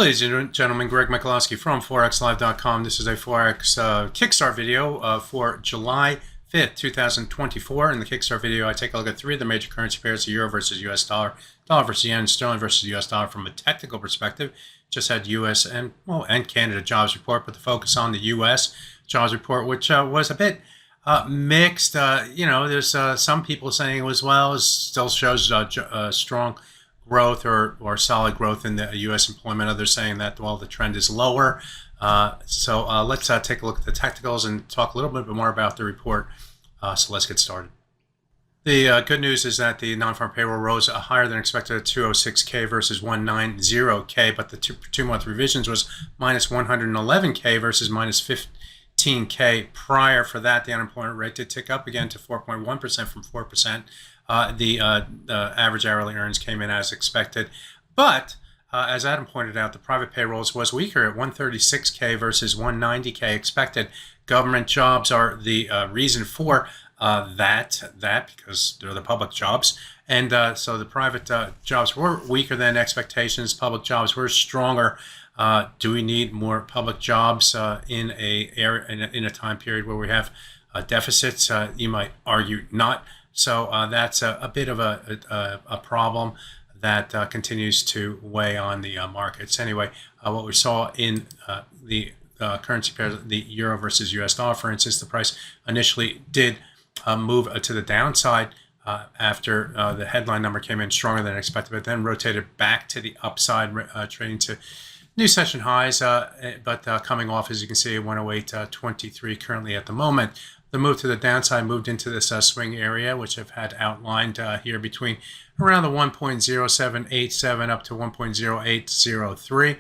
Ladies and gentlemen, Greg Michalowski from ForexLive.com. This is a Forex Kickstart video for July 5th, 2024. In the Kickstart video, I take a look at three of the major currency pairs, the Euro versus US dollar, dollar versus yen, sterling versus US dollar from a technical perspective. Just had US and Canada jobs report, but the focus on the US jobs report, which was a bit mixed. There's some people saying it was still shows strong growth or solid growth in the U.S. employment. Others saying that, well, the trend is lower. So let's take a look at the technicals and talk a little bit more about the report. So let's get started. The good news is that the non-farm payroll rose higher than expected at 206K versus 190K, but the two-month revisions was minus 111K versus minus 15K prior. For that, the unemployment rate did tick up again to 4.1% from 4%. The average hourly earnings came in as expected. But as Adam pointed out, the private payrolls was weaker at 136K versus 190K expected. Government jobs are the reason for that because they're the public jobs. And so the private jobs were weaker than expectations. Public jobs were stronger. Do we need more public jobs in a time period where we have deficits? You might argue not. So that's a bit of a problem that continues to weigh on the markets. Anyway, what we saw in the currency pairs, the euro versus US dollar, for instance, the price initially did move to the downside after the headline number came in stronger than expected, but then rotated back to the upside, trading to new session highs, but coming off, as you can see, 108.23 currently at the moment. The move to the downside moved into this swing area, which I've had outlined here between around the 1.0787 up to 1.0803.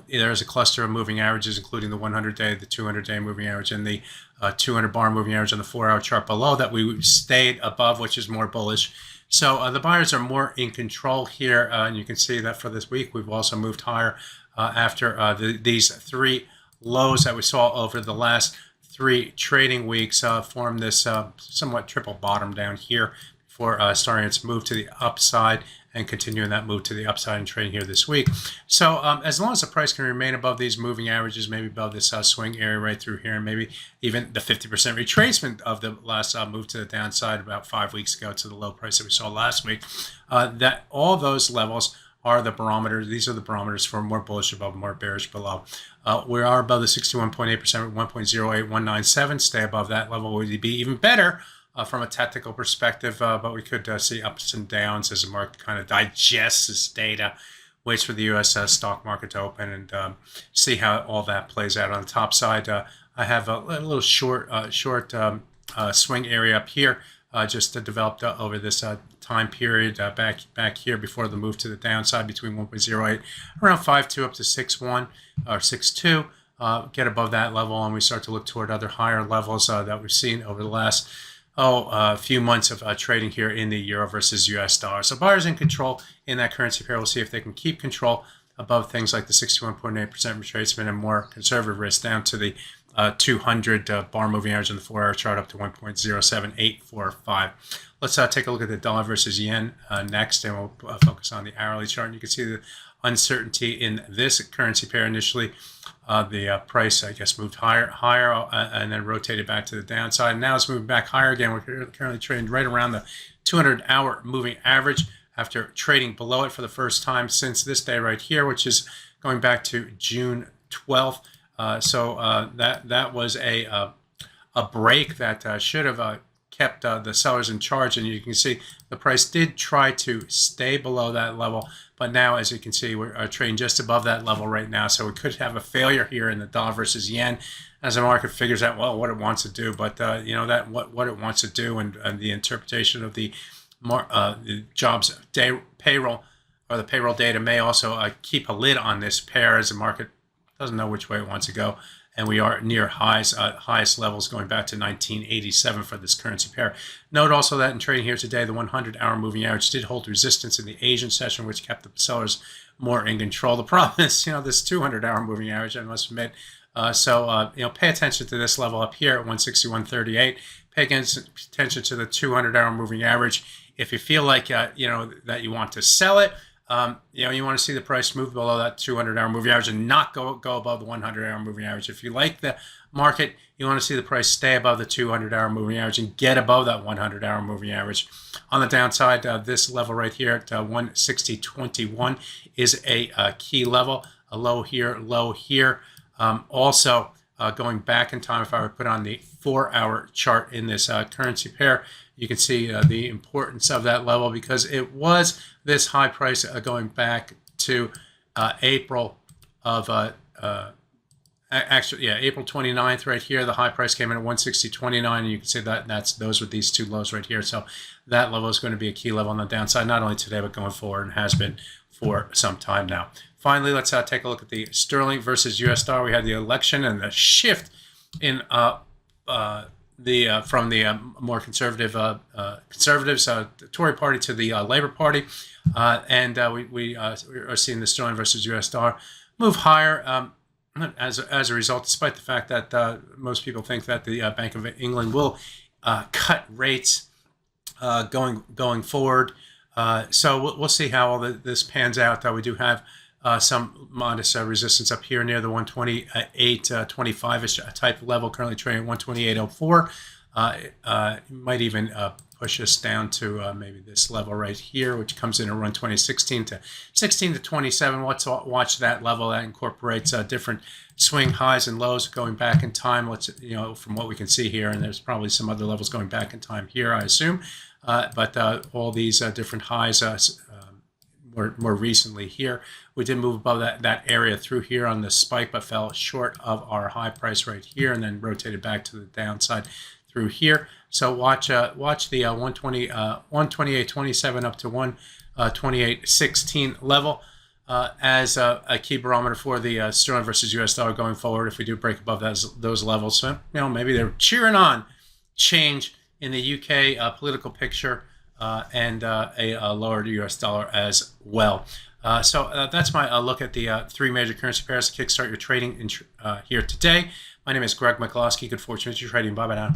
There's a cluster of moving averages, including the 100-day, the 200-day moving average, and the 200-bar moving average on the 4-hour chart below that we stayed above, which is more bullish. So the buyers are more in control here, and you can see that for this week, we've also moved higher after these three lows that we saw over the last three trading weeks. Formed this somewhat triple bottom down here before starting its move to the upside and continuing that move to the upside and trading here this week. So as long as the price can remain above these moving averages, maybe above this swing area right through here, and maybe even the 50% retracement of the last move to the downside about 5 weeks ago to the low price that we saw last week, that all those levels are the barometers. These are the barometers for more bullish above, more bearish below. We are above the 61.8%, 1.08197. Stay above that level would be even better from a technical perspective, but we could see ups and downs as the market kind of digests this data, waits for the U.S. Stock market to open, and see how all that plays out. On the top side, I have a little short swing area up here, just developed over this time period back here before the move to the downside between 1.08 around 5.2 up to 6.1 or 6.2. Get above that level, and we start to look toward other higher levels that we've seen over the last few months of trading here in the euro versus US dollar. So buyers in control in that currency pair. We'll see if they can keep control above things like the 61.8% retracement and more conservative risk down to the 200 bar moving average on the 4-hour chart up to 1.07845. Let's take a look at the dollar versus yen next, and we'll focus on the hourly chart. And you can see the uncertainty in this currency pair. Initially, the price, I guess, moved higher, and then rotated back to the downside. Now it's moving back higher again. We're currently trading right around the 200-hour moving average after trading below it for the first time since this day right here, which is going back to June 12th. So that was a break that should have kept the sellers in charge, and you can see the price did try to stay below that level, but now, as you can see, we're trading just above that level right now. So we could have a failure here in the dollar versus yen as the market figures out what it wants to do. But that what it wants to do, and the interpretation of the jobs day payroll or the payroll data may also keep a lid on this pair as the market doesn't know which way it wants to go. And we are near highest levels going back to 1987 for this currency pair. Note also that in trading here today, the 100-hour moving average did hold resistance in the Asian session, which kept the sellers more in control. The problem is, this 200-hour moving average, I must admit. Pay attention to this level up here at 161.38. Pay attention to the 200-hour moving average. If you feel like, that you want to sell it, You want to see the price move below that 200-hour moving average and not go above the 100-hour moving average. If you like the market, you want to see the price stay above the 200-hour moving average and get above that 100-hour moving average. On the downside, this level right here at 160.21 is a key level. A low here, low here. Also, going back in time, if I were to put on the 4-hour chart in this currency pair, you can see the importance of that level, because it was this high price going back to April of April 29th right here. The high price came in at 160.29, and you can see that those were these two lows right here. So that level is going to be a key level on the downside, not only today but going forward, and has been for some time now. Finally, let's take a look at the sterling versus US dollar. We had the election and the shift in from the more conservative conservatives, the Tory party, to the Labour Party, and we are seeing the sterling versus US dollar move higher as a result, despite the fact that most people think that the Bank of England will cut rates going forward. So we'll see how all this pans out. We do have some modest resistance up here near the 128.25-ish type level, currently trading at 128.04. It might even push us down to maybe this level right here, which comes in around 16 to 27. Let's watch that level. That incorporates different swing highs and lows going back in time. Let's, from what we can see here, and there's probably some other levels going back in time here, I assume. But all these different highs more recently here. We did move above that area through here on the spike, but fell short of our high price right here, and then rotated back to the downside through here. So watch the 128.27 up to 128.16 level as a key barometer for the sterling versus US dollar going forward. If we do break above those levels, so maybe they're cheering on change in the UK political picture and a lower US dollar as well. So that's my look at the three major currency pairs to kickstart your trading here today. My name is Greg McCloskey. Good fortune with your trading. Bye-bye now.